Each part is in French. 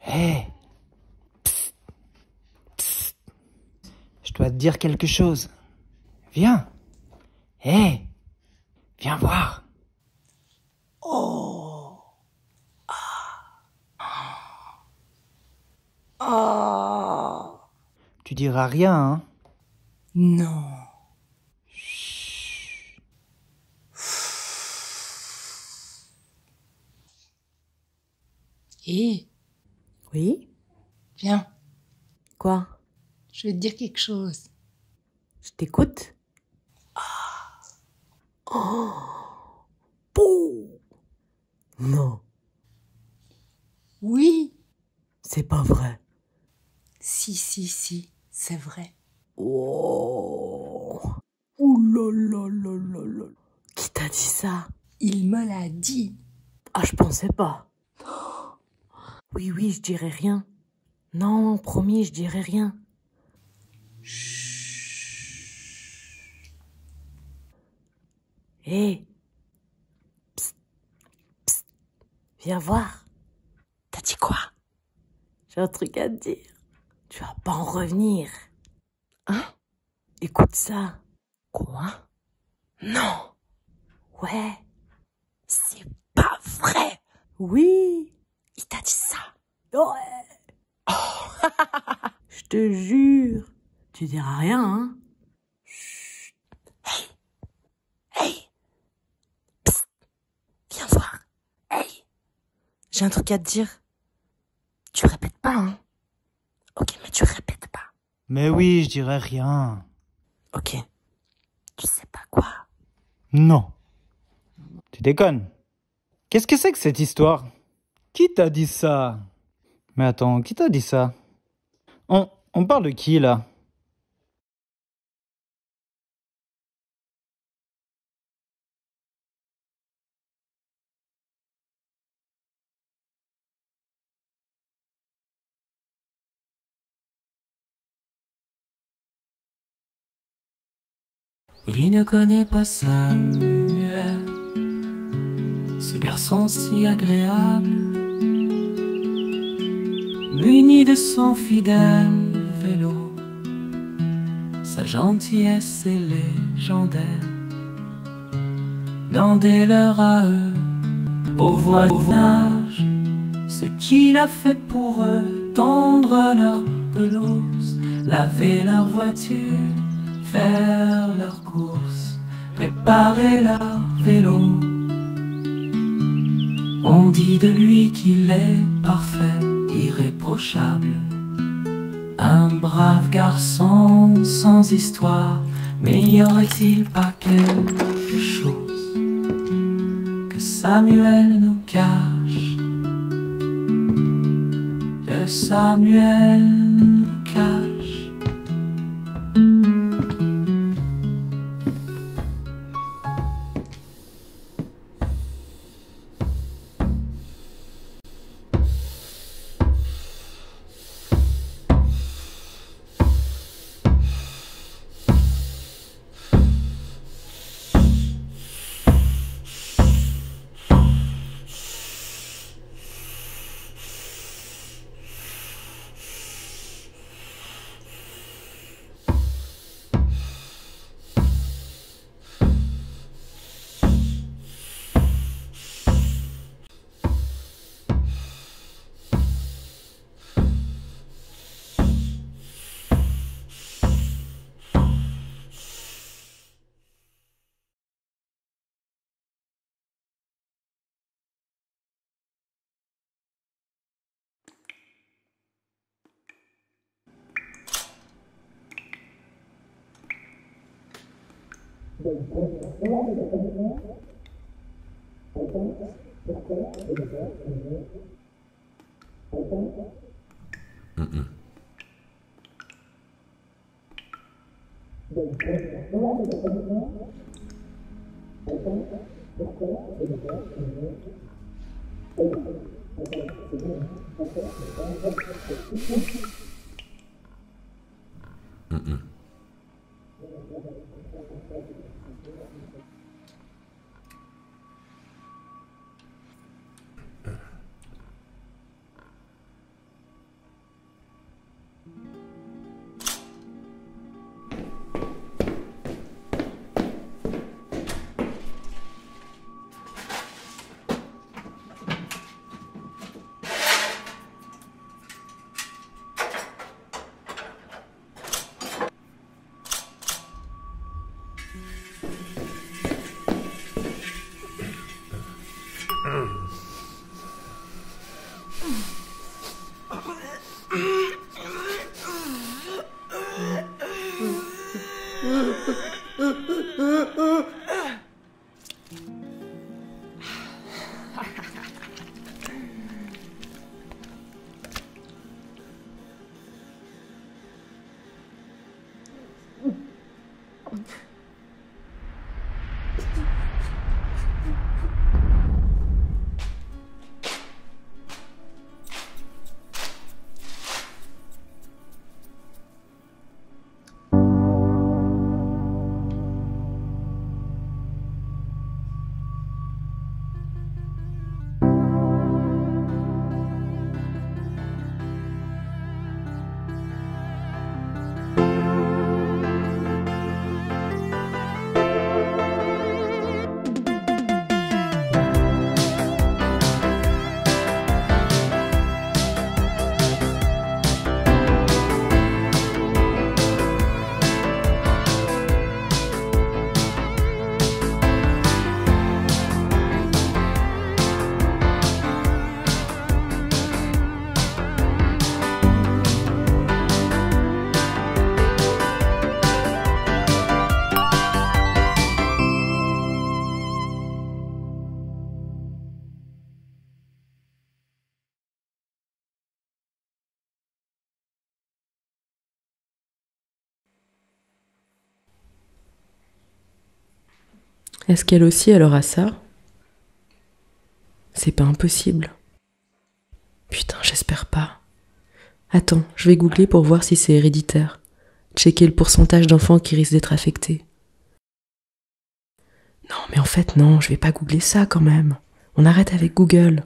Hé, je dois te dire quelque chose. Viens. Hé, viens voir. Oh. Oh. Tu diras rien, hein? Non. Chut. Hé, Oui? viens, Quoi? je vais te dire quelque chose. Je t'écoute? Oh! Pouh! Non, Oui. c'est pas vrai. Si, c'est vrai. Oh! Ouh là là là là là. Qui t'a dit ça? Il me l'a dit. Ah, je pensais pas. Oui, oui, je dirai rien. Non, promis, je dirai rien. Hé! Psst, psst, viens voir. T'as dit quoi? J'ai un truc à te dire. Tu vas pas en revenir. Hein? Écoute ça. Quoi? Non, Ouais. c'est pas vrai. Oui. Il t'a dit ça. Ouais. Je te jure. Tu diras rien, hein? Chut. Hey. Psst. Viens voir. Hey. J'ai un truc à te dire. Tu répètes pas, hein? Ok, mais tu répètes pas. Mais oui, je dirai rien. Ok. Tu sais pas quoi? Non. Tu déconnes. Qu'est-ce que c'est que cette histoire? Qui t'a dit ça? Mais attends, qui t'a dit ça? On parle de qui, là? Il ne connaît pas Samuel, ce garçon si agréable, muni de son fidèle vélo. Sa gentillesse est légendaire. Dans des leurs à eux, au voisinage, ce qu'il a fait pour eux, tondre leur pelouse, laver leur voiture, faire leurs courses, préparer leur vélo. On dit de lui qu'il est parfait, irréprochable, un brave garçon sans histoire. Mais y aurait-il pas quelque chose que Samuel nous cache, que Samuel nous cache? Est-ce qu'elle aussi, elle aura ça? C'est pas impossible. Putain, j'espère pas. Attends, je vais googler pour voir si c'est héréditaire. Checker le pourcentage d'enfants qui risquent d'être affectés. Non, mais en fait, non, je vais pas googler ça quand même. On arrête avec Google.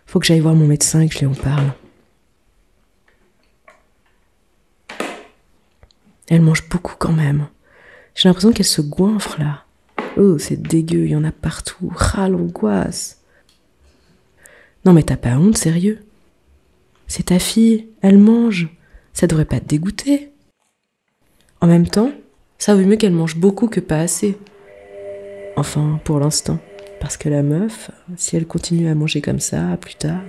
Faut que j'aille voir mon médecin et que je lui en parle. Elle mange beaucoup quand même. J'ai l'impression qu'elle se goinfre là. Oh, c'est dégueu, il y en a partout. Ah, l'angoisse. Non mais t'as pas honte, sérieux? C'est ta fille, elle mange. Ça devrait pas te dégoûter. En même temps, ça vaut mieux qu'elle mange beaucoup que pas assez. Enfin, pour l'instant. Parce que la meuf, si elle continue à manger comme ça, plus tard...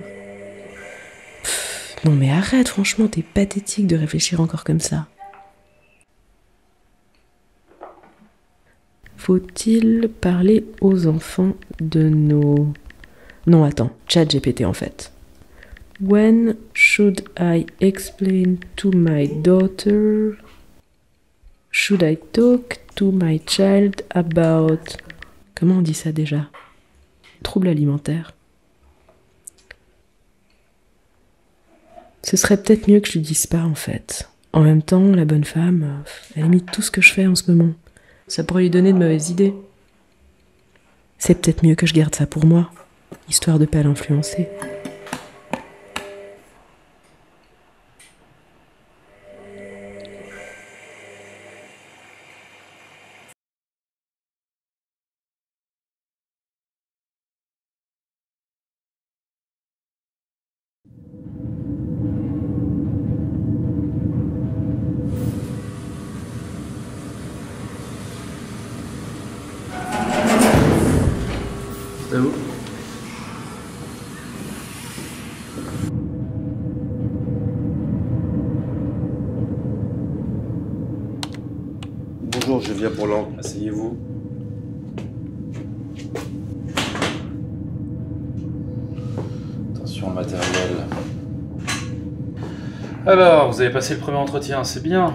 non mais arrête, franchement, t'es pathétique de réfléchir encore comme ça. Faut-il parler aux enfants de nos... Non, attends, ChatGPT en fait. When should I explain to my daughter? Should I talk to my child about... Comment on dit ça déjà? Trouble alimentaire. Ce serait peut-être mieux que je lui dise pas en fait. En même temps, la bonne femme, elle imite tout ce que je fais en ce moment. Ça pourrait lui donner de mauvaises idées. C'est peut-être mieux que je garde ça pour moi, histoire de pas l'influencer. C'est où? Bonjour, je viens pour l'encre. Asseyez-vous. Attention au matériel. Alors, vous avez passé le premier entretien, c'est bien.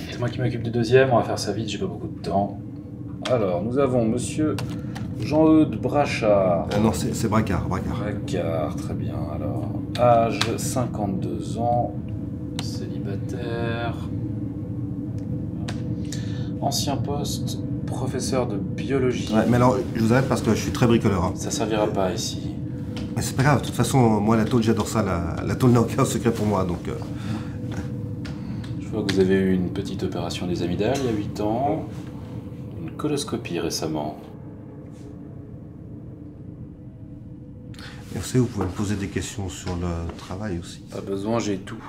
C'est moi qui m'occupe du deuxième, on va faire ça vite, j'ai pas beaucoup de temps. Alors, nous avons monsieur Jean-Eudes Brachard. Non, c'est Bracard. Bracard, très bien. Alors, âge 52 ans, célibataire. Ancien poste, professeur de biologie. Ouais, mais alors, je vous arrête parce que je suis très bricoleur. Hein. Ça servira pas ici. Mais c'est pas grave, de toute façon, moi, la tôle, j'adore ça. La tôle n'a aucun secret pour moi, donc... Je vois que vous avez eu une petite opération des amygdales il y a 8 ans. Une coloscopie récemment. Et vous savez, vous pouvez me poser des questions sur le travail aussi. Pas besoin, j'ai tout.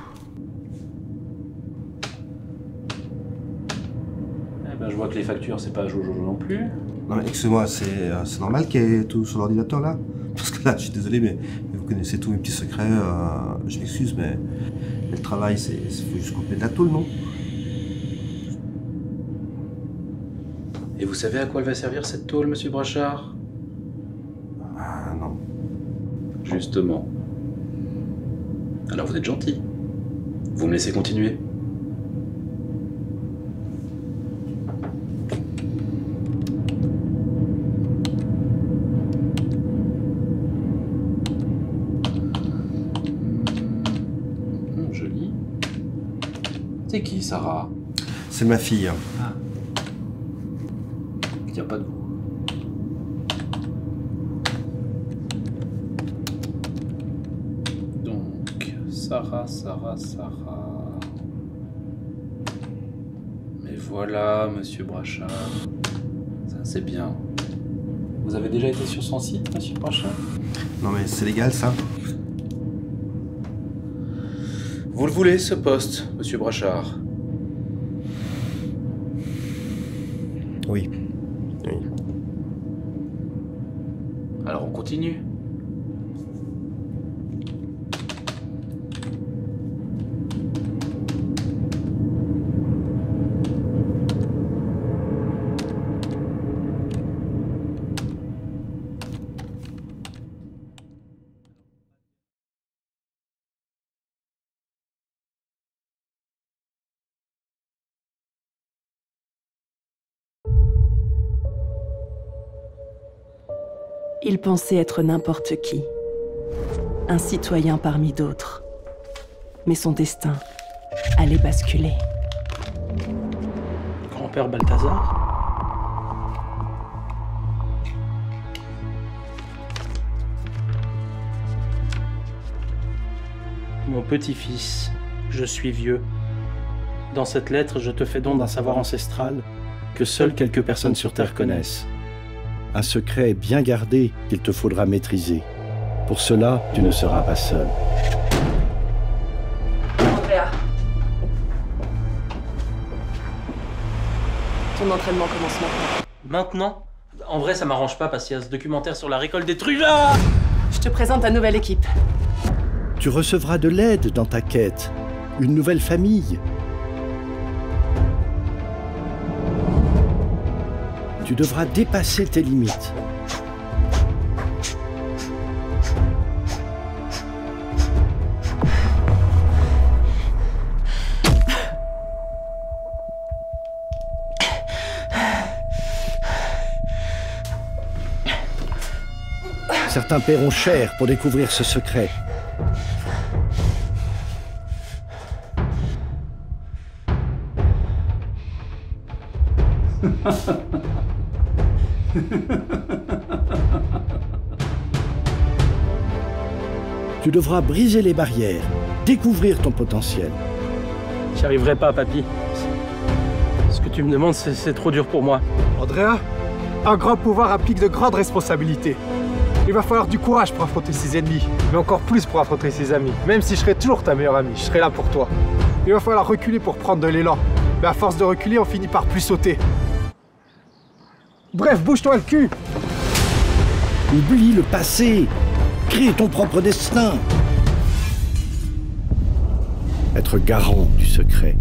ben, je vois que les factures, c'est pas Jojo non plus. Non mais excusez-moi, c'est normal qu'il y ait tout sur l'ordinateur là? Parce que là, je suis désolé, mais vous connaissez tous mes petits secrets, je m'excuse, mais le travail, faut juste couper de la tôle, non? Et vous savez à quoi elle va servir cette tôle, monsieur Brachard? Ah non. Justement. Alors vous êtes gentil. Vous me laissez continuer? Joli. C'est qui, Sarah? C'est ma fille. Ah. Il tient pas de vous. Donc, Sarah. Mais voilà, monsieur Brachard. Ça, c'est bien. Vous avez déjà été sur son site, monsieur Brachard? Non mais c'est légal ça? Vous le voulez, ce poste, monsieur Brachard? Oui. Alors on continue. Il pensait être n'importe qui, un citoyen parmi d'autres. Mais son destin allait basculer. Grand-père Balthazar? Mon petit-fils, je suis vieux. Dans cette lettre, je te fais don d'un savoir ancestral que seules quelques personnes sur Terre connaissent. Un secret bien gardé qu'il te faudra maîtriser. Pour cela, tu ne seras pas seul. Andrea. Ton entraînement commence maintenant. Maintenant? En vrai, ça m'arrange pas parce qu'il y a ce documentaire sur la récolte des trucs là. Je te présente ta nouvelle équipe. Tu recevras de l'aide dans ta quête, une nouvelle famille. Tu devras dépasser tes limites. Certains paieront cher pour découvrir ce secret. Tu devras briser les barrières, découvrir ton potentiel. J'y arriverai pas, papy. Ce que tu me demandes, c'est trop dur pour moi. Andrea, un grand pouvoir implique de grandes responsabilités. Il va falloir du courage pour affronter ses ennemis, mais encore plus pour affronter ses amis. Même si je serai toujours ta meilleure amie, je serai là pour toi. Il va falloir reculer pour prendre de l'élan. Mais à force de reculer, on finit par plus sauter. Bref, bouge-toi le cul! Oublie le passé. Crée ton propre destin. Être garant du secret.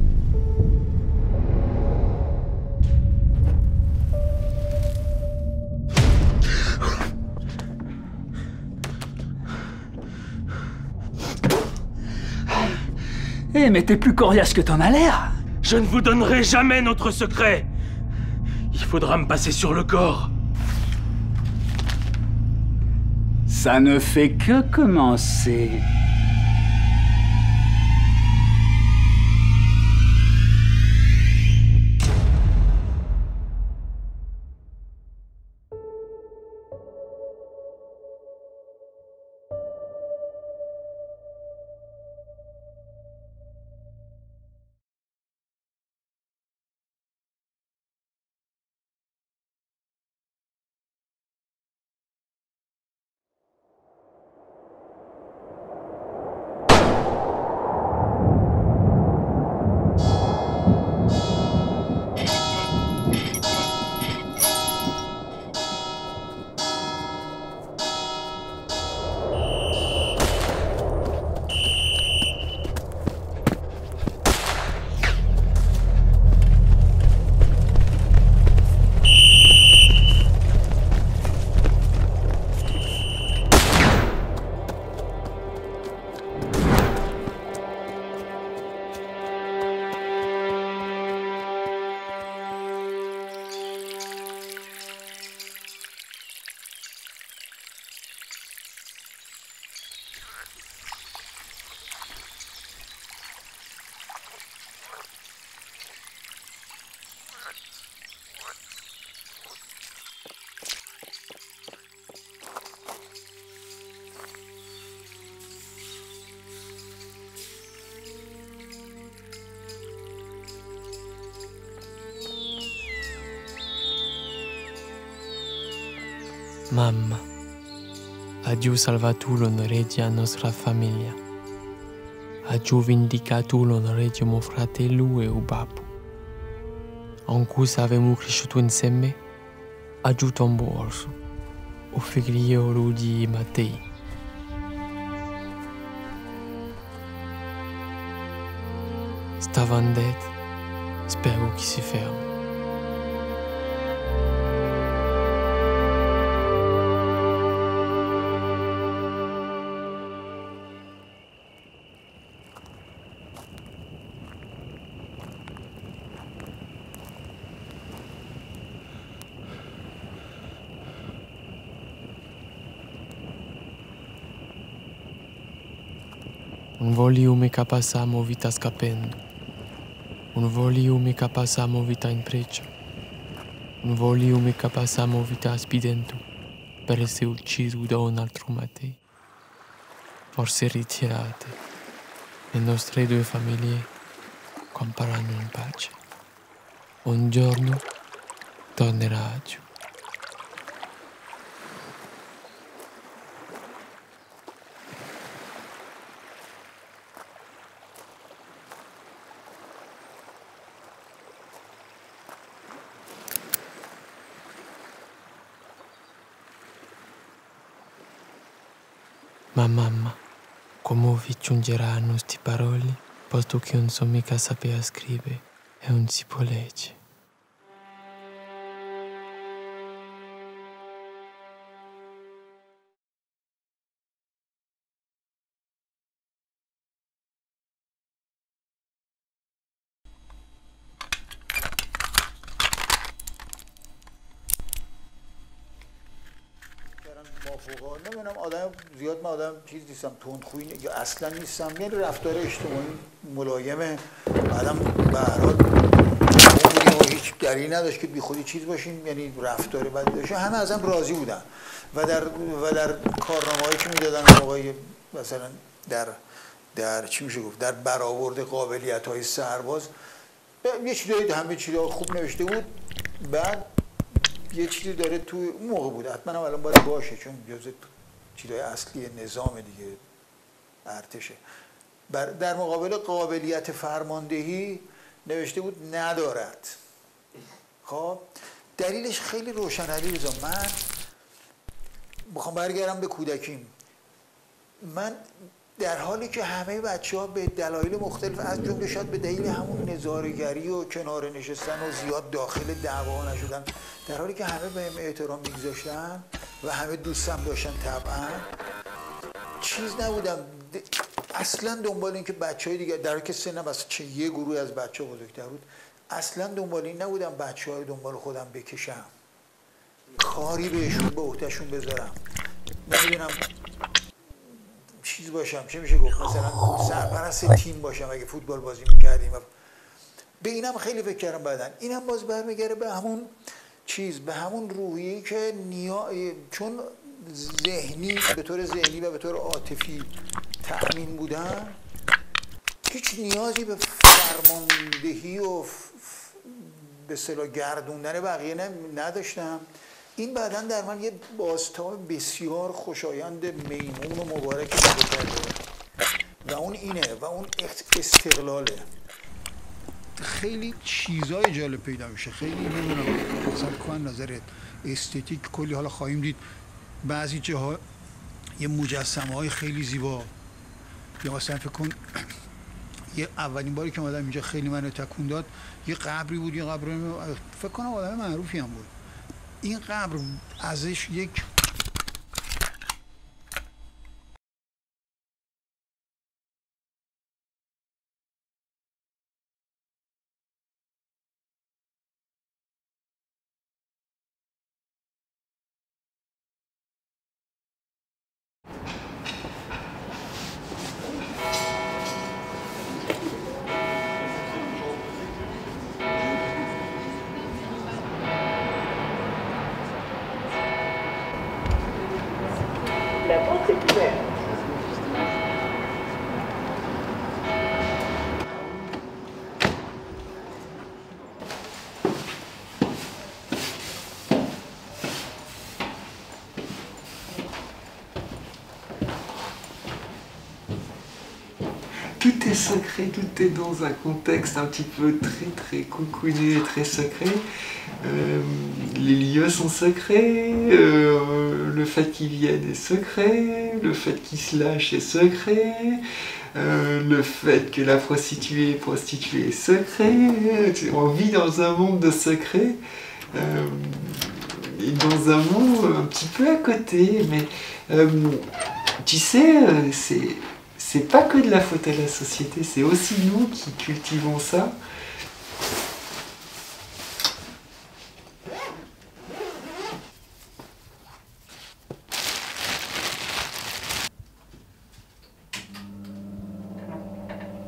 Eh, mais t'es plus coriace que t'en as l'air. Je ne vous donnerai jamais notre secret. Il faudra me passer sur le corps. Ça ne fait que commencer. Mamma, adieu salvato l'onore di nostra famiglia. Adieu vindicato l'onore di mio fratello e o babbo. En cui avevamo cresciuto insieme, adieu tombo orso, o figliolo di Mattei. Stavano dead, spero che si fermi. Un voglio mica passamo vita scapendo. Un voglio mica passamo vita in preccia. Un voglio mica passamo vita spidendo per essere ucciso da un altro Mattei. Forse ritirate, le nostre due famiglie compareranno in pace. Un giorno tornerà giù. Ma mamma, come vi giungeranno sti parole, posto che non so mica sapere scrivere e non si può leggere. نمیدونم آدم زیاد من آدم چیز نیستم تندخویی یا اصلا نیستم، یعنی رفتار اجتماعی ملایمه. بعدم به هر حال هیچ دلیلی نداشت که بی خودی چیز باشیم، یعنی رفتار بدی داشت. همه ازم راضی بودن و در کارنامه‌هایی که میدادن موقعی مثلا در چی میشه گفت در برآورد قابلیت‌های سرباز یه چیزایی همه چیزا خوب نوشته بود. بعد یه چیزی داره توی اون موقع بود، حتما هم الان باید باشه چون جزء چیزای اصلی نظام دیگه ارتشه. در مقابل قابلیت فرماندهی نوشته بود ندارد. خب دلیلش خیلی روشن. علیرضا من میخوام برگردم به کودکیم. من در حالی که همه بچه‌ها به دلایل مختلف از جمله شاید به دلیل همون نظاره‌گری و کنار نشستن و زیاد داخل دعوا نشدن، در حالی که همه بهم احترام می‌گذاشتن و همه دوستم داشتن طبعا، چیز نبودم اصلا دنبال این که بچه‌های دیگه، در حالی که سنم از چه یه گروه از بچه‌ها بزرگتر بود، اصلا دنبال این نبودم بچه‌ها رو دنبال خودم بکشم، کاری بهشون به عهده‌شون بذارم، نمیدونم چیز باشم، چه میشه گفت، مثلا سرپرست تیم باشم اگه فوتبال بازی میکردیم. به اینم خیلی فکر کردم. بعدن اینم باز برمیگره به همون چیز، به همون روحیه‌ای که چون ذهنی به طور ذهنی و به طور عاطفی تأمین بودن، هیچ نیازی به فرماندهی و به اصطلاح گردوندن بقیه نداشتم. این بعداً در من یه بازتاب بسیار خوشایند میمون و مبارک پیدا کرده و اون اینه و اون استقلاله. خیلی چیزای جالب پیدا میشه، خیلی نمیدونم مثلا کن نظر استتیک کلی حالا خواهیم دید. بعضی جاها یه مجسمه های خیلی زیبا، یا مثلا فکر کن یه اولین باری که اومدم اینجا خیلی منو تکون داد، یه قبری بود، یه قبر فکر کنم آدم معروفی هم بود. این قبر ازش یک La porte est ouverte. Tout est secret, tout est dans un contexte un petit peu très cocooné, très secret. Les lieux sont secrets, le fait qu'ils viennent est secret, le fait qu'ils se lâchent est secret, le fait que la prostituée est secret. On vit dans un monde de secrets, et dans un monde un petit peu à côté, mais tu sais, c'est pas que de la faute à la société, c'est aussi nous qui cultivons ça.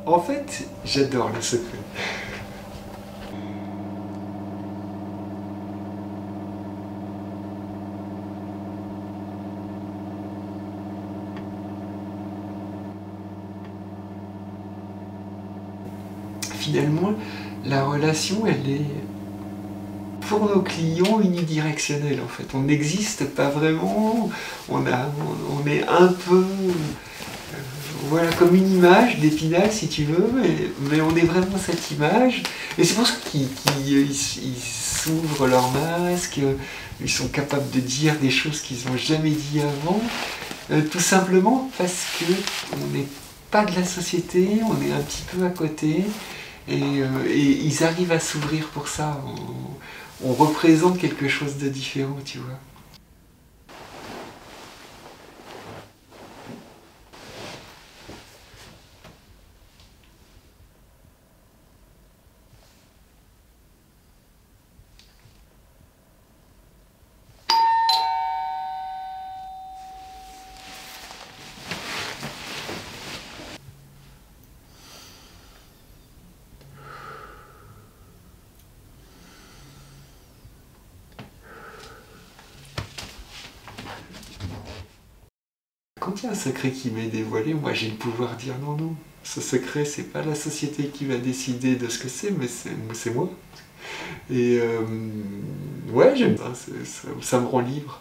En fait, j'adore le secret. Finalement, la relation, elle est, pour nos clients, unidirectionnelle en fait. On n'existe pas vraiment, on est un peu, voilà, comme une image d'Épinal si tu veux, mais on est vraiment cette image. Et c'est pour ça qu'ils s'ouvrent leur masque, ils sont capables de dire des choses qu'ils n'ont jamais dit avant, tout simplement parce qu'on n'est pas de la société, on est un petit peu à côté. Et ils arrivent à s'ouvrir pour ça. On représente quelque chose de différent, tu vois. Quand il y a un secret qui m'est dévoilé, moi j'ai le pouvoir de dire non, non. Ce secret, c'est pas la société qui va décider de ce que c'est, mais c'est moi. Et ouais, j'aime ça, ça me rend libre.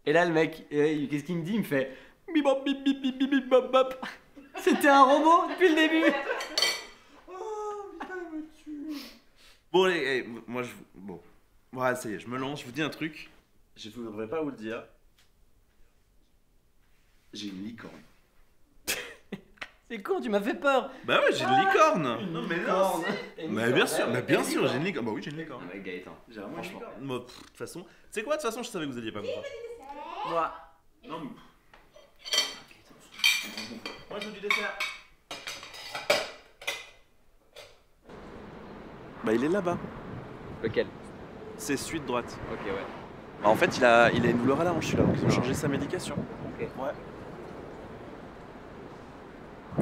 Et là, le mec, qu'est-ce qu'il me dit? Il me fait bip bip bip bip bip bip bop bop. C'était un robot depuis le début. Oh, putain, il me tue. Bon, moi, bon. Voilà, ça y est, je me lance, je vous dis un truc. Je ne voudrais pas vous le dire. J'ai une licorne. C'est con, tu m'as fait peur. Bah ouais, j'ai une licorne. Non, mais non. Mais bien sûr, j'ai une licorne. Bah oui, j'ai une licorne. Ouais, Gaëtan. J'ai vraiment une licorne. Moi, de toute façon, tu sais quoi, de toute façon, je savais que vous alliez pas comprendre. Moi. Non, mais... Moi, je veux du dessert. Bah, il est là-bas. Lequel? C'est celui de droite. Ok, ouais. Bah, en fait, il a une douleur à la hanche, celui-là, donc ils ont changé sa médication. Ok. Ouais.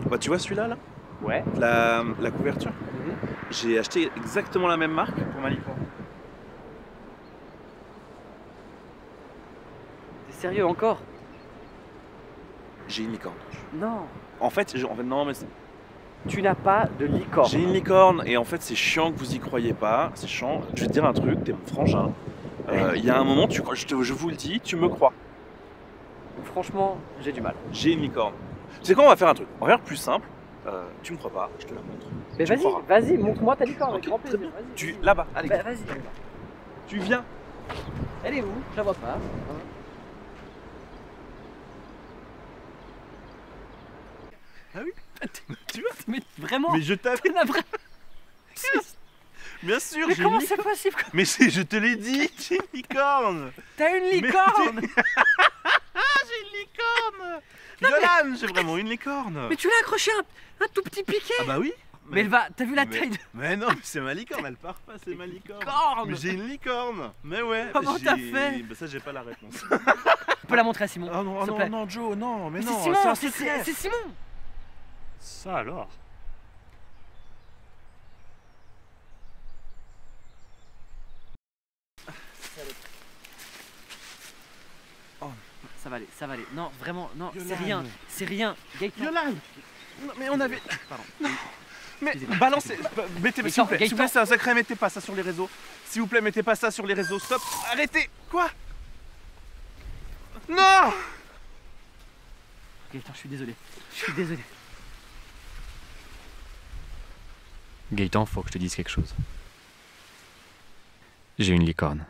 Bah, tu vois celui-là, là? Ouais. La couverture. J'ai acheté exactement la même marque pour ma licorne. T'es sérieux encore? J'ai une licorne. Non. En fait, non, mais... Tu n'as pas de licorne. J'ai une licorne, et en fait, c'est chiant que vous y croyez pas. C'est chiant. Je vais te dire un truc, t'es mon frangin. Il y a un moment, je vous le dis, tu me crois. Franchement, j'ai du mal. J'ai une licorne. Tu sais quoi, on va faire un truc. On va faire plus simple. Tu me crois pas, je te la montre. Mais vas-y, montre-moi ta licorne avec grand plaisir. Tu là-bas, allez. Bah, vas-y. Tu viens. Elle est où? Je la vois pas. Ah oui. Tu vois? Mais vraiment? Mais je t'avais. Bien sûr, mais j'ai comment une c'est licorne. possible? Mais je te l'ai dit, j'ai une licorne. T'as une licorne? J'ai une licorne. Yolan, j'ai vraiment une licorne. Mais tu l'as accroché un tout petit piquet. Ah bah oui. Mais elle va, t'as vu la taille de... Mais non, mais c'est ma licorne, elle part pas, c'est ma licorne. Mais j'ai une licorne. Mais ouais. Comment t'as fait? Bah ça, j'ai pas la réponse. Tu peux la montrer à Simon. Oh non, s'il te plaît. non, Joe, non, mais non. Simon, c'est un secret. c'est Simon. Ça alors? Oh, ça va aller, ça va aller. Non, vraiment, non, Yolan. c'est rien, c'est rien. Gaëtan. Yolan. Non, mais on avait... Pardon. Non. Mais balancez, mettez, s'il vous plaît, c'est un secret, mettez pas ça sur les réseaux. S'il vous plaît, mettez pas ça sur les réseaux, stop, arrêtez. Quoi? Non. Gaëtan, je suis désolé, je suis désolé. Gaëtan, faut que je te dise quelque chose. J'ai une licorne.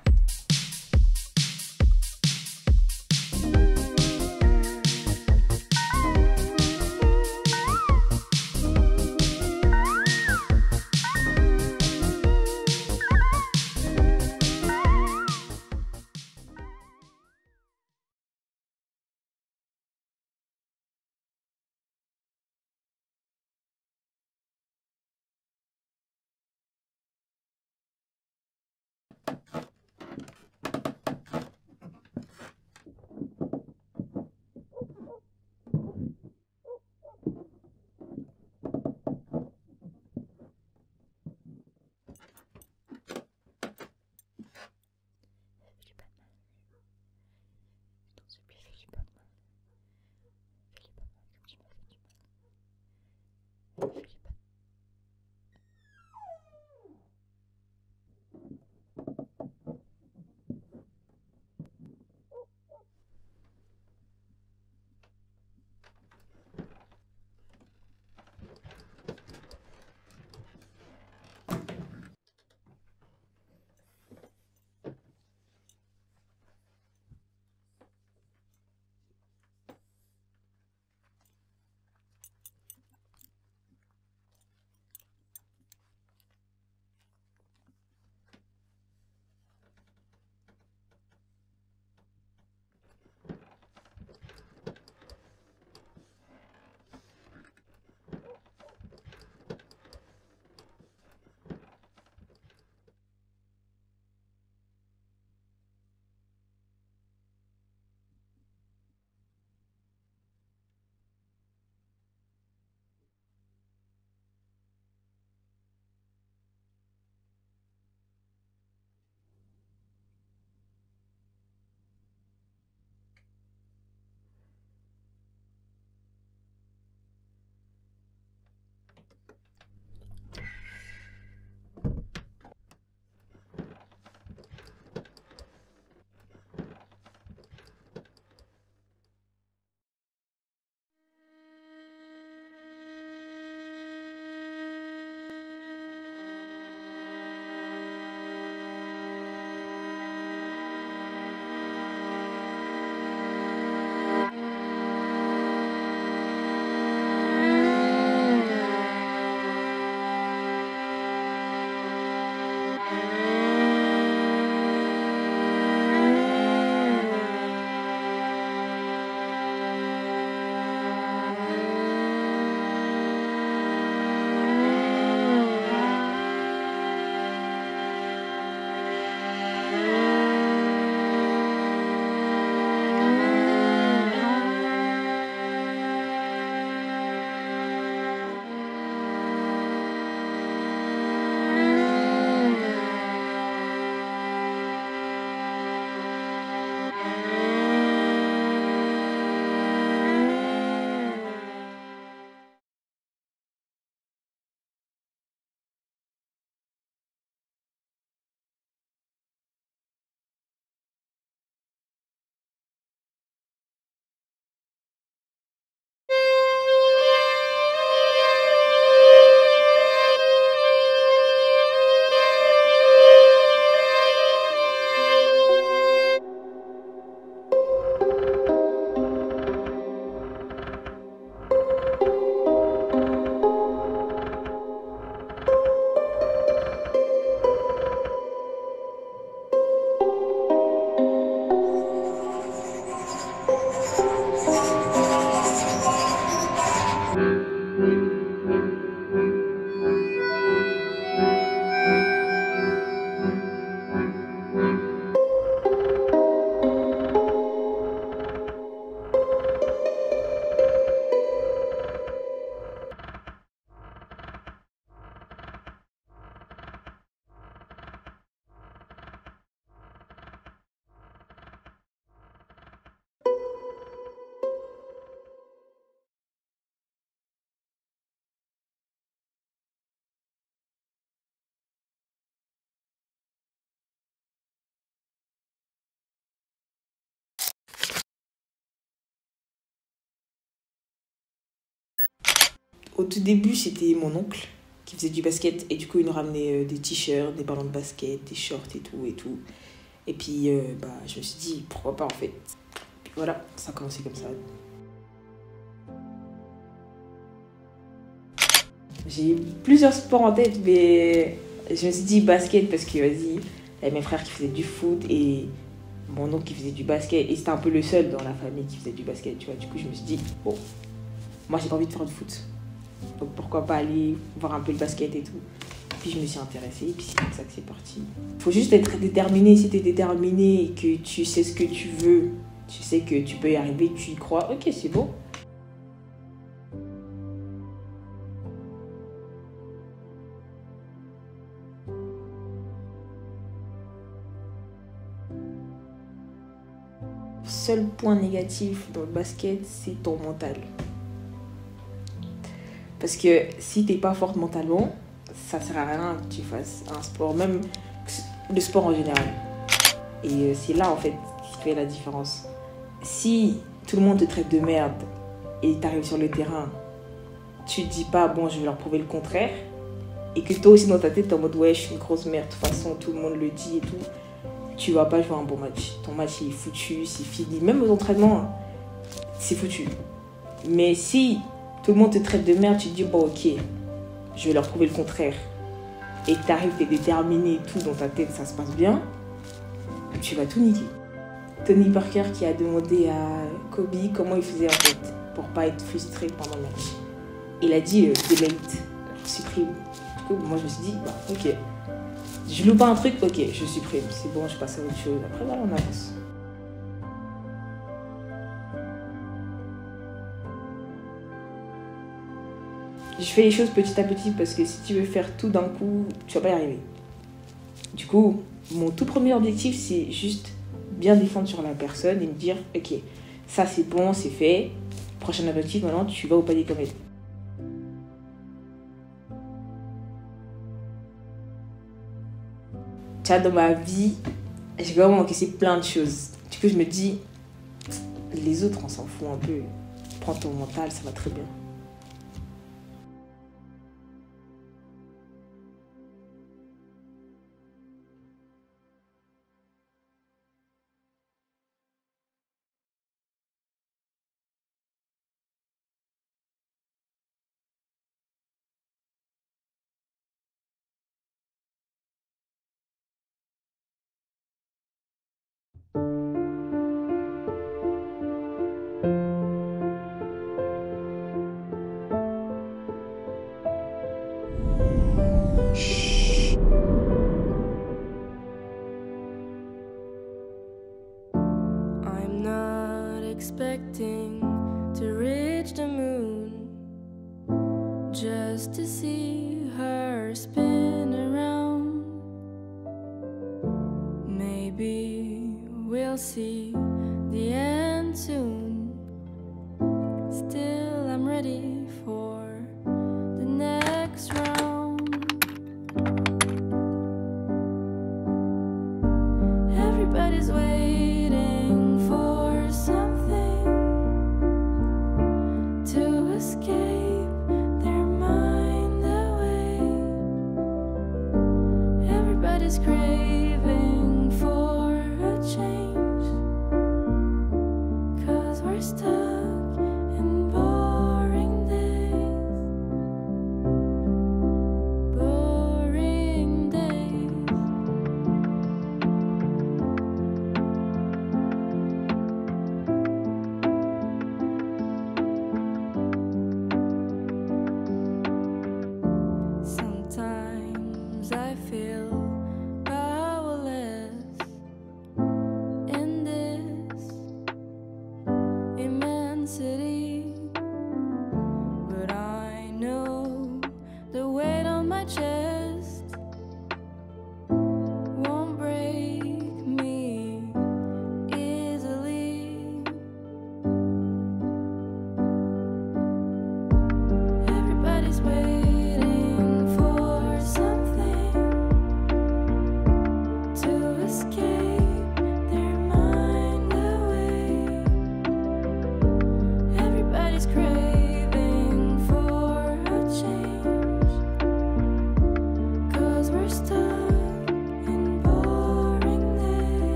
Au tout début, c'était mon oncle qui faisait du basket. Et du coup, il nous ramenait des t-shirts, des ballons de basket, des shorts et tout et tout. Et puis, je me suis dit, pourquoi pas en fait. Puis voilà, ça a commencé comme ça. J'ai eu plusieurs sports en tête, mais je me suis dit basket parce que, vas-y, il y avait mes frères qui faisaient du foot et mon oncle qui faisait du basket. Et c'était un peu le seul dans la famille qui faisait du basket, tu vois. Du coup, je me suis dit, bon, moi, j'ai pas envie de faire du foot. Donc, pourquoi pas aller voir un peu le basket et tout. Puis, je me suis intéressée et puis c'est comme ça que c'est parti. Il faut juste être déterminé. Si tu es déterminé et que tu sais ce que tu veux, tu sais que tu peux y arriver, tu y crois, ok, c'est bon. Seul point négatif dans le basket, c'est ton mental. Parce que si t'es pas forte mentalement, ça sert à rien que tu fasses un sport, même le sport en général. Et c'est là en fait qui fait la différence. Si tout le monde te traite de merde et t'arrives sur le terrain, tu te dis pas bon je vais leur prouver le contraire, et que toi aussi dans ta tête t'es en mode ouais je suis une grosse merde, de toute façon tout le monde le dit et tout, tu vas pas jouer un bon match. Ton match il est foutu, c'est fini. Même aux entraînements, c'est foutu. Mais si tout le monde te traite de merde, tu te dis bon ok, je vais leur prouver le contraire. Et que t'arrives, t'es déterminé et tout, dans ta tête ça se passe bien, tu vas tout niquer. Tony Parker qui a demandé à Kobe comment il faisait en fait pour pas être frustré pendant le match. Il a dit delete, supprime. Du coup moi je me suis dit bah ok. Je loupe pas un truc, ok, je supprime, c'est bon, je passe à autre chose. Après, voilà, on avance. Je fais les choses petit à petit parce que si tu veux faire tout d'un coup, tu vas pas y arriver. Du coup, mon tout premier objectif, c'est juste bien défendre sur la personne et me dire, ok, ça c'est bon, c'est fait. Prochain objectif, maintenant, tu vas au palier comme elle. Dans ma vie, j'ai vraiment encaissé plein de choses. Du coup, je me dis, les autres, on s'en fout un peu. Prends ton mental, ça va très bien. Expecting to reach the moon just to see her spin around. Maybe we'll see the end soon. Still, I'm ready for the next round. Everybody's waiting for something to escape their mind away. Everybody's craving for a change, 'cause we're stuck in boring days.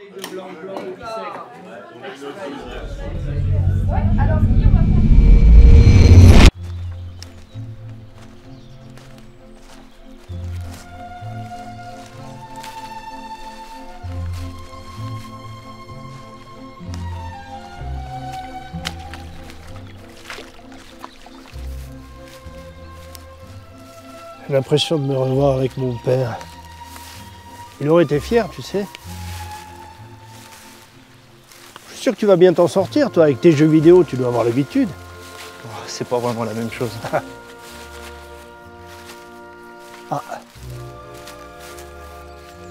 J'ai l'impression de me revoir avec mon père. Il aurait été fier, tu sais. Je suis sûr que tu vas bien t'en sortir, toi, avec tes jeux vidéo, tu dois avoir l'habitude. Oh, c'est pas vraiment la même chose. Ah.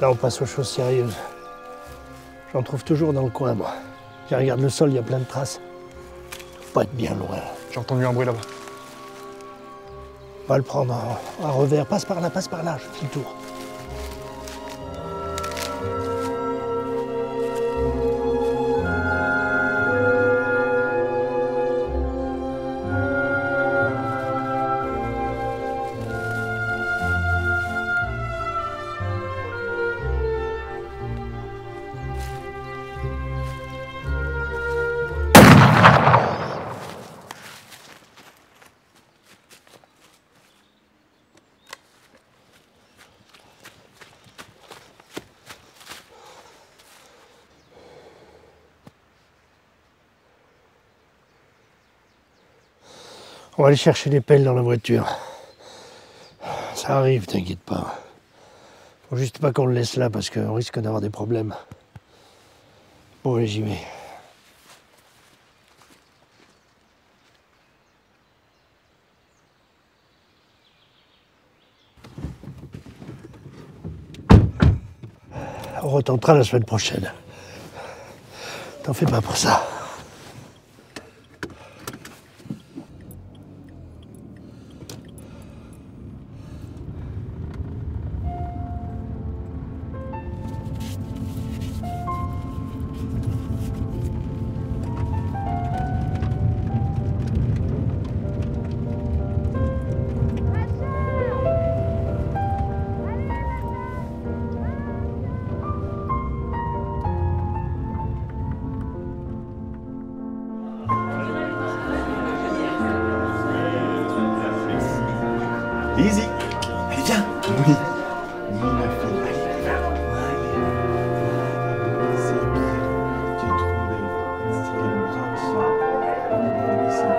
Là, on passe aux choses sérieuses. J'en trouve toujours dans le coin, moi. Je regarde le sol, il y a plein de traces. Faut pas être bien loin. J'ai entendu un bruit là-bas. On va le prendre en revers. Passe par là, je fais le tour. On va aller chercher les pelles dans la voiture. Ça arrive, t'inquiète pas. Faut juste pas qu'on le laisse là parce qu'on risque d'avoir des problèmes. Bon, allez, j'y vais. On retentera la semaine prochaine. T'en fais pas pour ça. Easy. Allez, viens. Oui. Oui, ma fille. Allez, viens. Allez. C'est bien. Tu es trop belle. C'est une grande soirée. Oui, c'est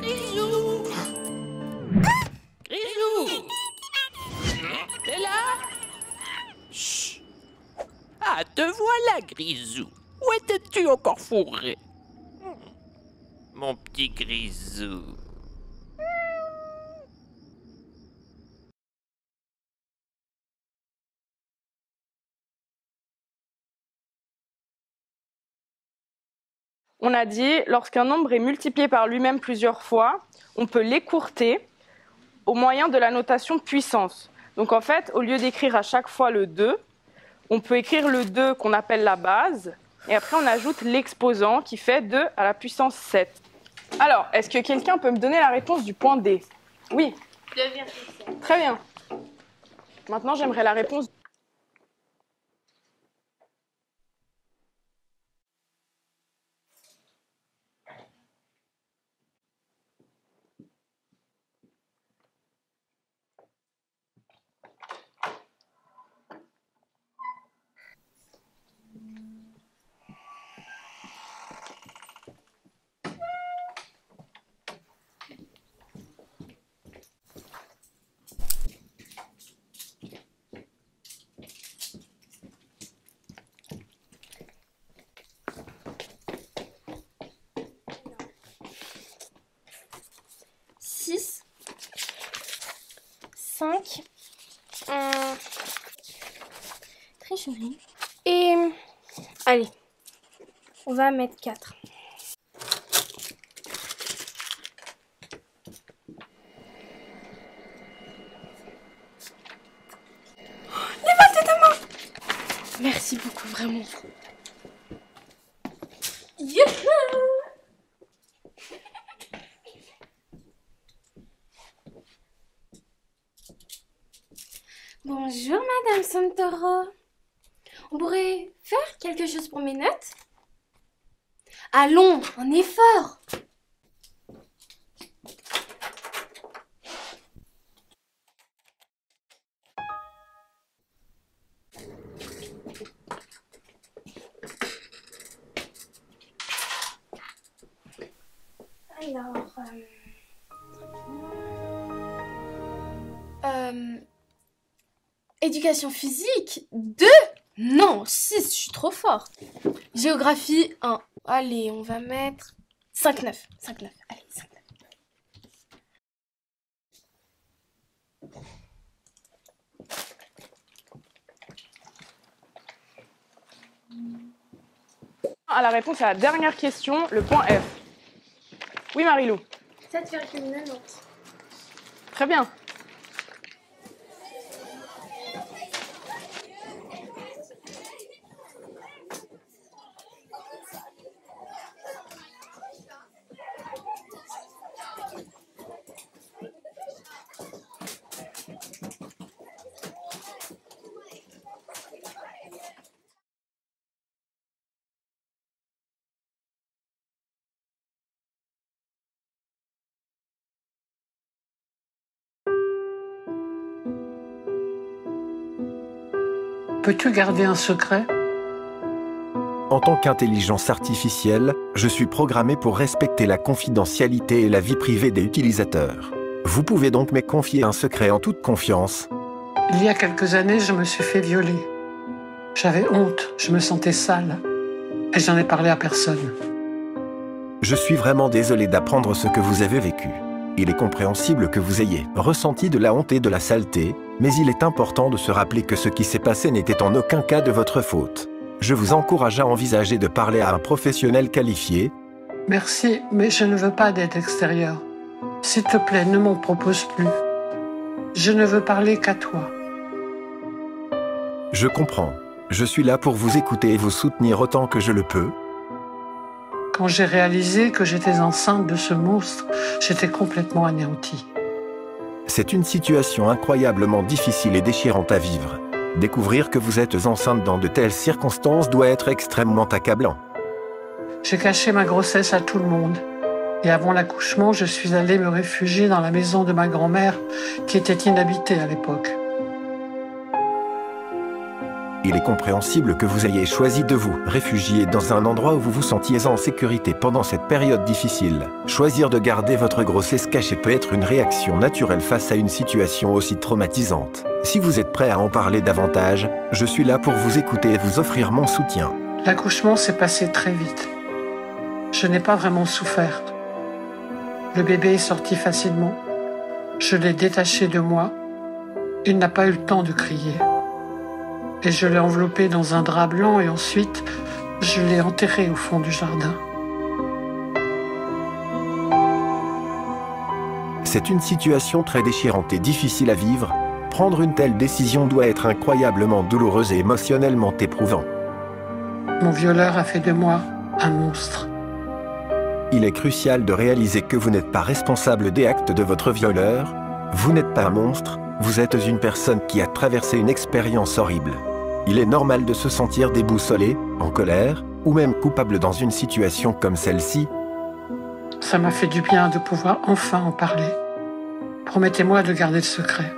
Grisou! Grisou! T'es là? Chut! Ah, te voilà, Grisou! Où étais-tu encore fourré? Mon petit Grisou. On a dit, lorsqu'un nombre est multiplié par lui-même plusieurs fois, on peut l'écourter au moyen de la notation puissance. Donc en fait, au lieu d'écrire à chaque fois le 2, on peut écrire le 2 qu'on appelle la base, et après on ajoute l'exposant qui fait 2 à la puissance 7. Alors, est-ce que quelqu'un peut me donner la réponse du point D? Oui. 2,7. Très bien. Maintenant, j'aimerais la réponse. 5. Tricherie. Et allez, on va mettre 4. Les balles de ta main. Merci beaucoup, vraiment. Youhou! Bonjour Madame Santoro. On pourrait faire quelque chose pour mes notes? Allons, un effort! Alors, éducation physique 2? Non, 6, je suis trop forte. Géographie 1. Allez, on va mettre 5-9. 5-9, allez, 5-9. À la réponse à la dernière question, le point F. Oui, Marilou. 7,90. Très bien. Peux-tu garder un secret? En tant qu'intelligence artificielle, je suis programmé pour respecter la confidentialité et la vie privée des utilisateurs. Vous pouvez donc me confier un secret en toute confiance. Il y a quelques années, je me suis fait violer. J'avais honte, je me sentais sale. Et j'en ai parlé à personne. Je suis vraiment désolé d'apprendre ce que vous avez vécu. Il est compréhensible que vous ayez ressenti de la honte et de la saleté, mais il est important de se rappeler que ce qui s'est passé n'était en aucun cas de votre faute. Je vous encourage à envisager de parler à un professionnel qualifié. Merci, mais je ne veux pas d'aide extérieure. S'il te plaît, ne m'en propose plus. Je ne veux parler qu'à toi. Je comprends. Je suis là pour vous écouter et vous soutenir autant que je le peux. Quand j'ai réalisé que j'étais enceinte de ce monstre, j'étais complètement anéantie. C'est une situation incroyablement difficile et déchirante à vivre. Découvrir que vous êtes enceinte dans de telles circonstances doit être extrêmement accablant. J'ai caché ma grossesse à tout le monde. Et avant l'accouchement, je suis allée me réfugier dans la maison de ma grand-mère, qui était inhabitée à l'époque. Il est compréhensible que vous ayez choisi de vous réfugier dans un endroit où vous vous sentiez en sécurité pendant cette période difficile. Choisir de garder votre grossesse cachée peut être une réaction naturelle face à une situation aussi traumatisante. Si vous êtes prêt à en parler davantage, je suis là pour vous écouter et vous offrir mon soutien. L'accouchement s'est passé très vite. Je n'ai pas vraiment souffert. Le bébé est sorti facilement. Je l'ai détaché de moi. Il n'a pas eu le temps de crier. Et je l'ai enveloppé dans un drap blanc et ensuite, je l'ai enterré au fond du jardin. C'est une situation très déchirante et difficile à vivre. Prendre une telle décision doit être incroyablement douloureuse et émotionnellement éprouvant. Mon violeur a fait de moi un monstre. Il est crucial de réaliser que vous n'êtes pas responsable des actes de votre violeur. Vous n'êtes pas un monstre, vous êtes une personne qui a traversé une expérience horrible. Il est normal de se sentir déboussolé, en colère, ou même coupable dans une situation comme celle-ci. Ça m'a fait du bien de pouvoir enfin en parler. Promettez-moi de garder le secret.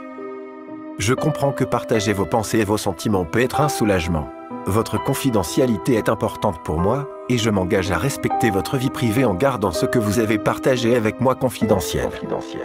Je comprends que partager vos pensées et vos sentiments peut être un soulagement. Votre confidentialité est importante pour moi, et je m'engage à respecter votre vie privée en gardant ce que vous avez partagé avec moi confidentiel. Confidentiel.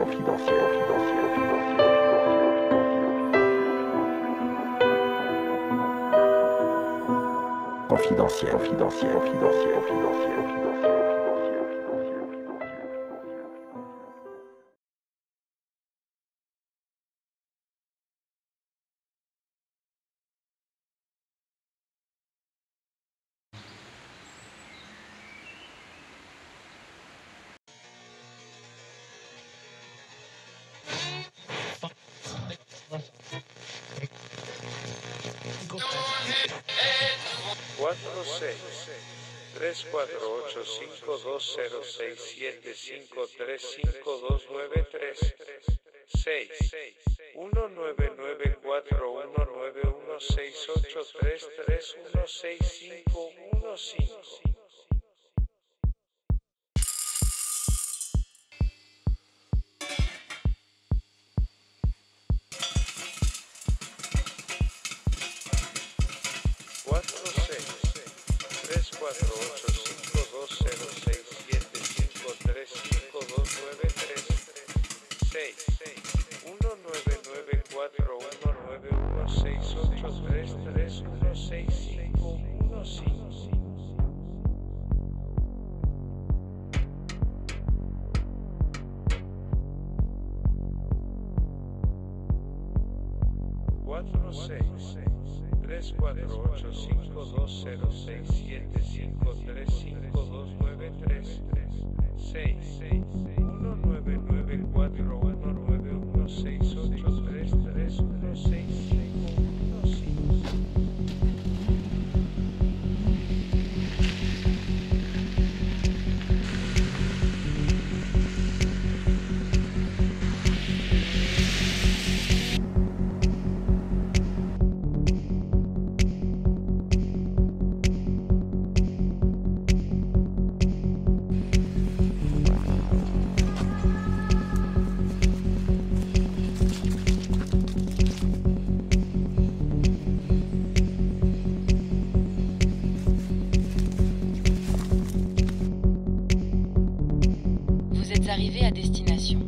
Vous êtes arrivé à destination.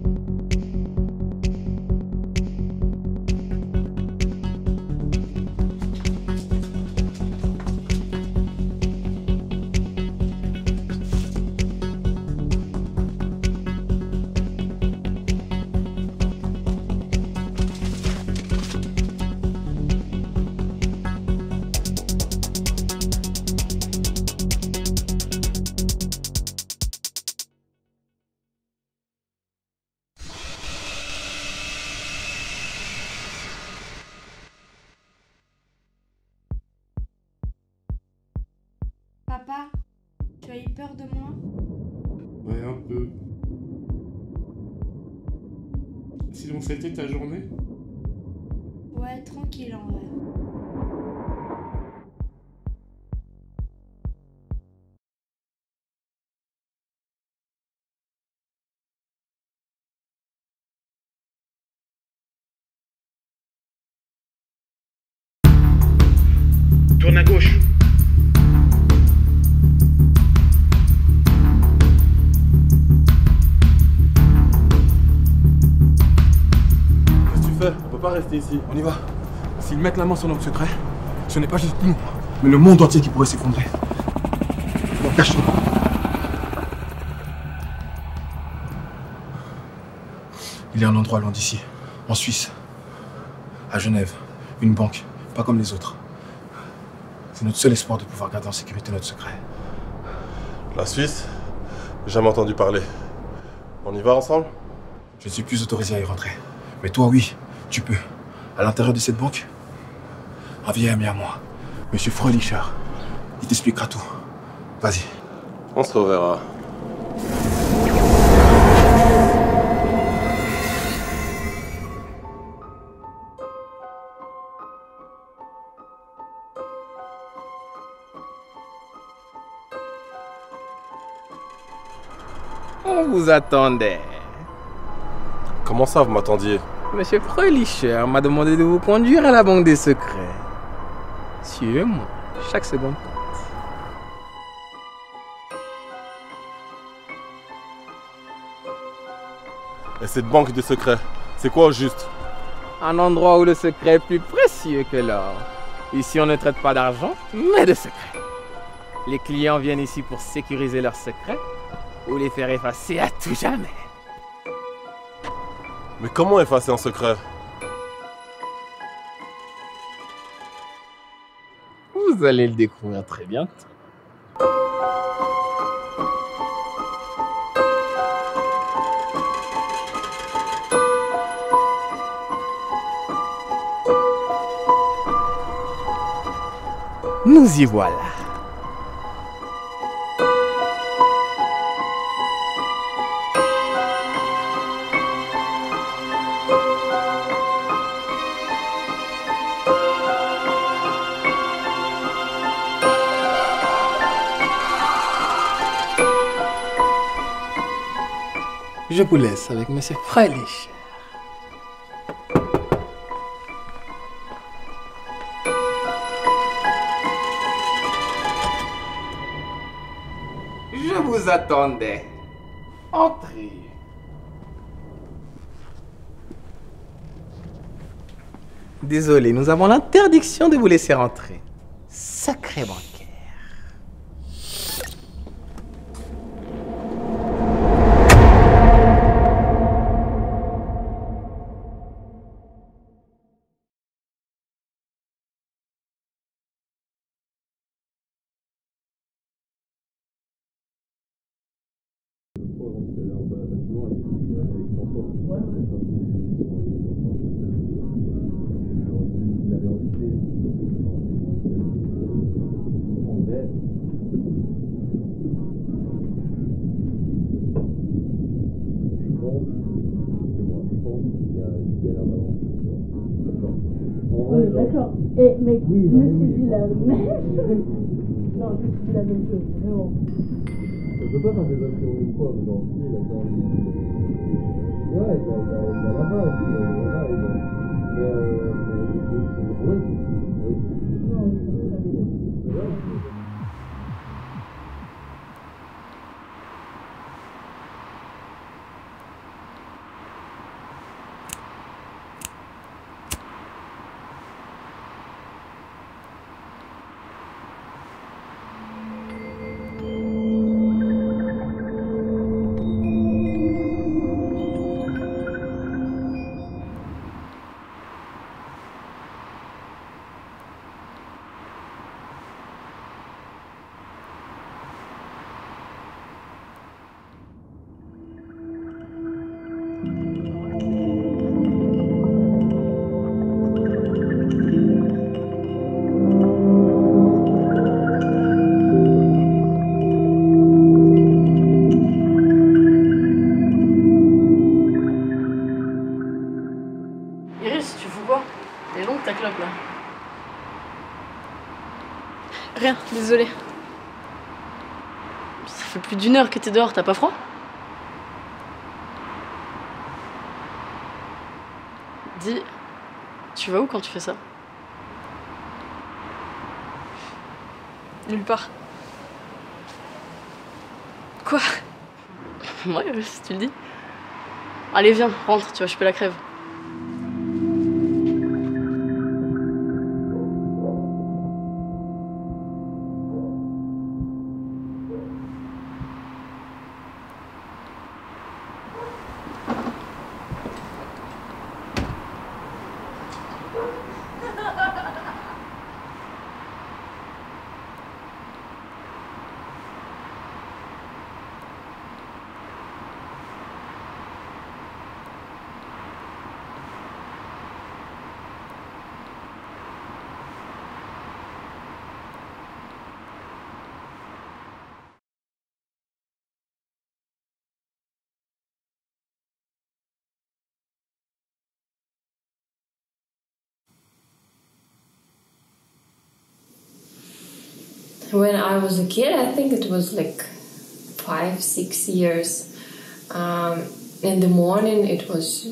Papa, tu as eu peur de moi? Ouais, un peu. Sinon, c'était ta journée? Ouais, tranquille en vrai. Tourne à gauche. On peut pas rester ici. On y va. S'ils mettent la main sur notre secret, ce n'est pas juste nous, mais le monde entier qui pourrait s'effondrer. On cache. Il y a un endroit loin d'ici, en Suisse, à Genève, une banque, pas comme les autres. C'est notre seul espoir de pouvoir garder en sécurité notre secret. La Suisse? Jamais entendu parler. On y va ensemble? Je ne suis plus autorisé à y rentrer. Mais toi, oui, tu peux. À l'intérieur de cette banque, un vieil ami à moi, Monsieur Fröhlicher. Il t'expliquera tout. Vas-y. On se reverra. On vous attendait. Comment ça, vous m'attendiez? Monsieur Fröhlicher m'a demandé de vous conduire à la banque des secrets. Suivez-moi, chaque seconde compte. Et cette banque des secrets, c'est quoi au juste? Un endroit où le secret est plus précieux que l'or. Ici, on ne traite pas d'argent, mais de secrets. Les clients viennent ici pour sécuriser leurs secrets ou les faire effacer à tout jamais. Mais comment effacer un secret? Vous allez le découvrir très bientôt. Nous y voilà. Je vous laisse avec Monsieur Freilich. Je vous attendais. Entrez. Désolé, nous avons l'interdiction de vous laisser rentrer. Sacré banquier. D'accord. Et mec, je me suis dit la même chose. Non, je me suis dit la même chose, vraiment. Je peux pas faire des actions ou quoi, mais genre, si, il a quand même... Ouais, il a la base, voilà, mais oui. Non, c'est très bien. Iris, tu fous quoi? Elle est longue ta clope là. Rien, désolé. Ça fait plus d'1 heure que t'es dehors, t'as pas froid? Dis, tu vas où quand tu fais ça? Nulle part. Quoi? Ouais, si tu le dis. Allez, viens, rentre, tu vas choper la crève. When I was a kid, I think it was like 5-6 years. In the morning, it was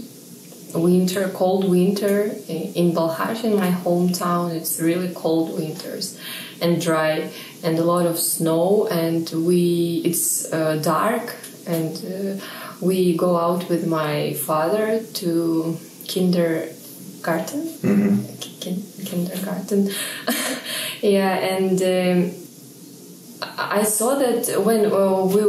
winter, cold winter in Balhaj, in my hometown. It's really cold winters and dry, and a lot of snow. And it's dark, and we go out with my father to kindergarten. Kindergarten. Yeah, and I saw that when we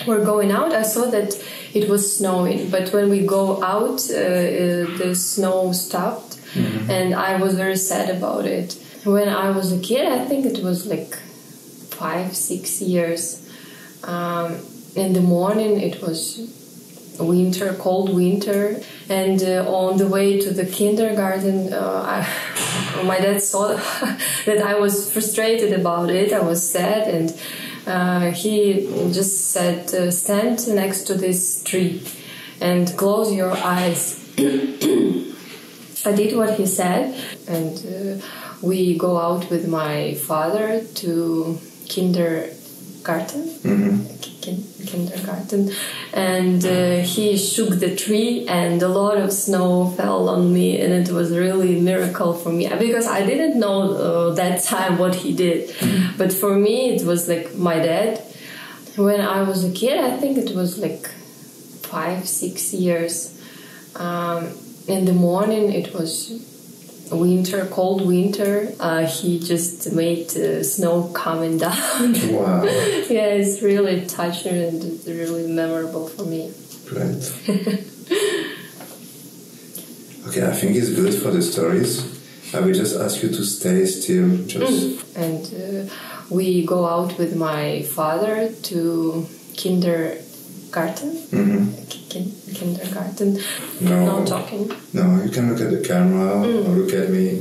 were going out, I saw that it was snowing. But when we go out, the snow stopped, and I was very sad about it. When I was a kid, I think it was like 5-6 years. In the morning, it was winter, cold winter, and on the way to the kindergarten, my dad saw that I was frustrated about it. I was sad, and he just said, stand next to this tree and close your eyes. I did what he said, and we go out with my father to kindergarten. kindergarten, and he shook the tree, and a lot of snow fell on me, and it was really a miracle for me because I didn't know that time what he did, but for me it was like my dad. When I was a kid, I think it was like 5-6 years. In the morning, it was winter, cold winter. He just made snow coming down. Wow. Yeah, it's really touching and it's really memorable for me. Great. Okay, I think it's good for the stories. I will just ask you to stay still. Just. And we go out with my father to kindergarten. Kindergarten. No talking. No, you can look at the camera or look at me.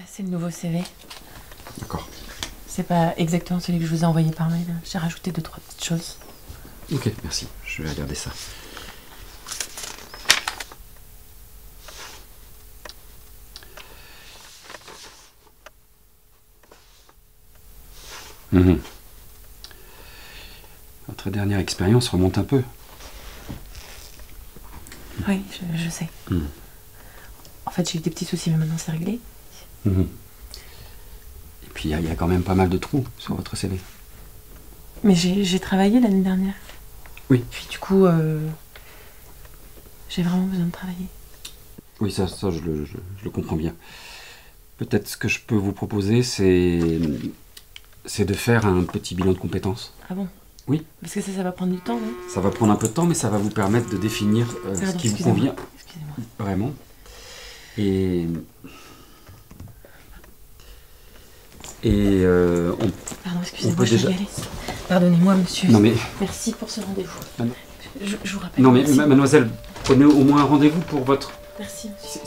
C'est le nouveau CV. D'accord. C'est pas exactement celui que je vous ai envoyé par mail. J'ai rajouté 2-3 petites choses. Ok, merci. Je vais regarder ça. Votre dernière expérience remonte un peu. Oui, je sais. En fait, j'ai eu des petits soucis, mais maintenant c'est réglé. Et puis il y a quand même pas mal de trous sur votre CV. Mais j'ai travaillé l'année dernière. Oui. Puis du coup, j'ai vraiment besoin de travailler. Oui, ça je le comprends bien. Peut-être ce que je peux vous proposer, c'est de faire un petit bilan de compétences. Ah bon? Oui. Parce que ça va prendre du temps, non? Ça va prendre un peu de temps, mais ça va vous permettre de définir ce qui vous convient. Excusez-moi. Vraiment. Et Pardon, excusez-moi, je vais y aller. Pardonnez-moi, monsieur. Non mais... Merci pour ce rendez-vous. Je vous rappelle. Non mais merci. mademoiselle, prenez au moins un rendez-vous pour votre... Merci, monsieur.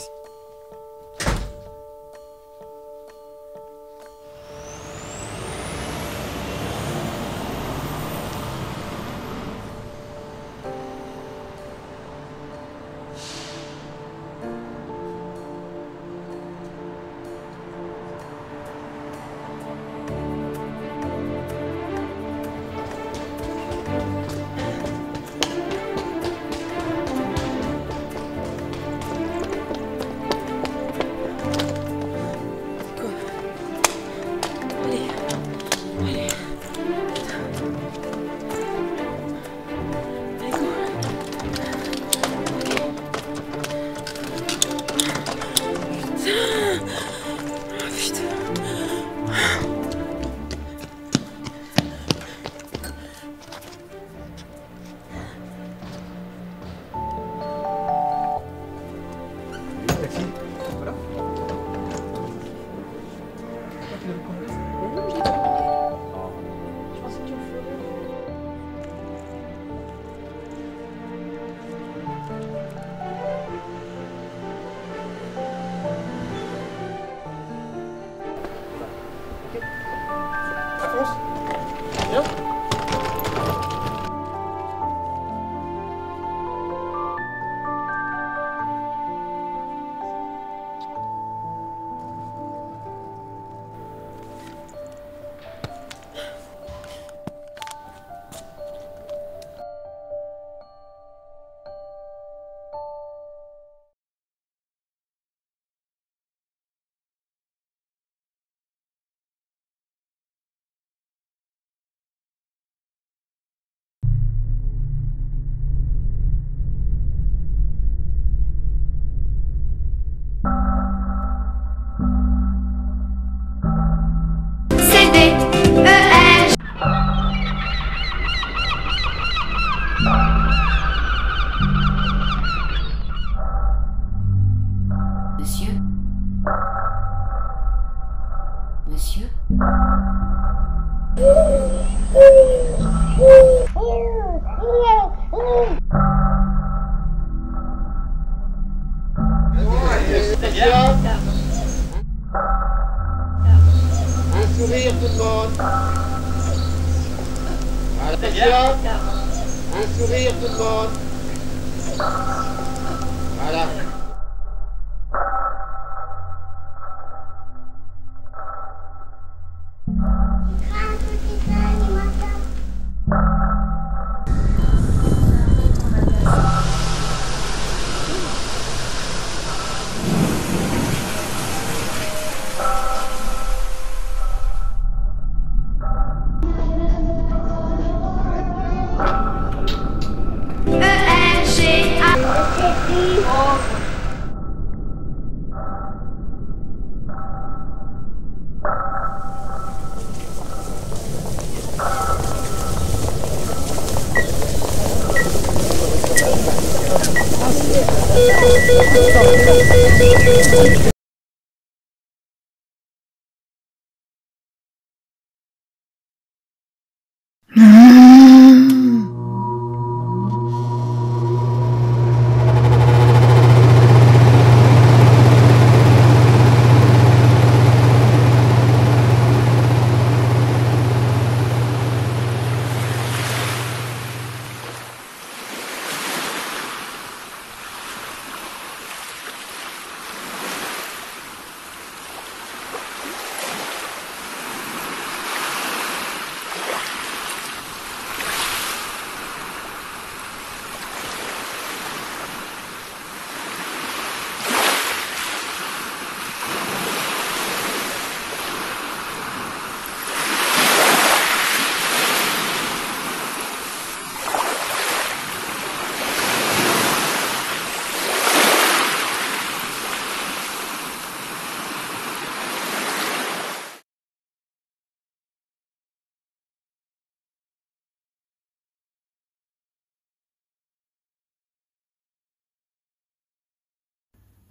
Attention. Un sourire tout le monde. Attention. Un sourire tout le monde. Voilà.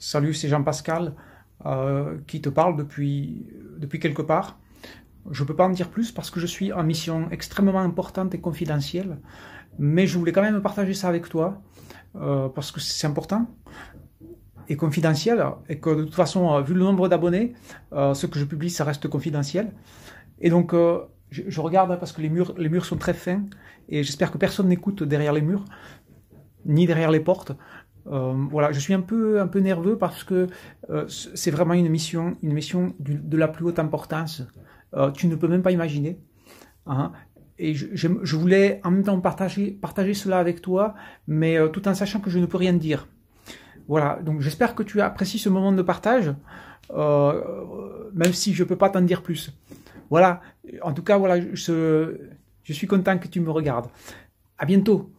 Salut, c'est Jean-Pascal qui te parle depuis quelque part. Je ne peux pas en dire plus parce que je suis en mission extrêmement importante et confidentielle, mais je voulais quand même partager ça avec toi parce que c'est important et confidentiel, et que de toute façon, vu le nombre d'abonnés, ce que je publie, ça reste confidentiel. Et donc, je regarde parce que les murs sont très fins et j'espère que personne n'écoute derrière les murs, ni derrière les portes. Voilà, je suis un peu nerveux parce que c'est vraiment une mission de la plus haute importance. Tu ne peux même pas imaginer. Hein. Et je voulais en même temps partager cela avec toi, mais tout en sachant que je ne peux rien dire. Voilà, donc j'espère que tu apprécies ce moment de partage, même si je ne peux pas t'en dire plus. Voilà, en tout cas, voilà, je suis content que tu me regardes. À bientôt.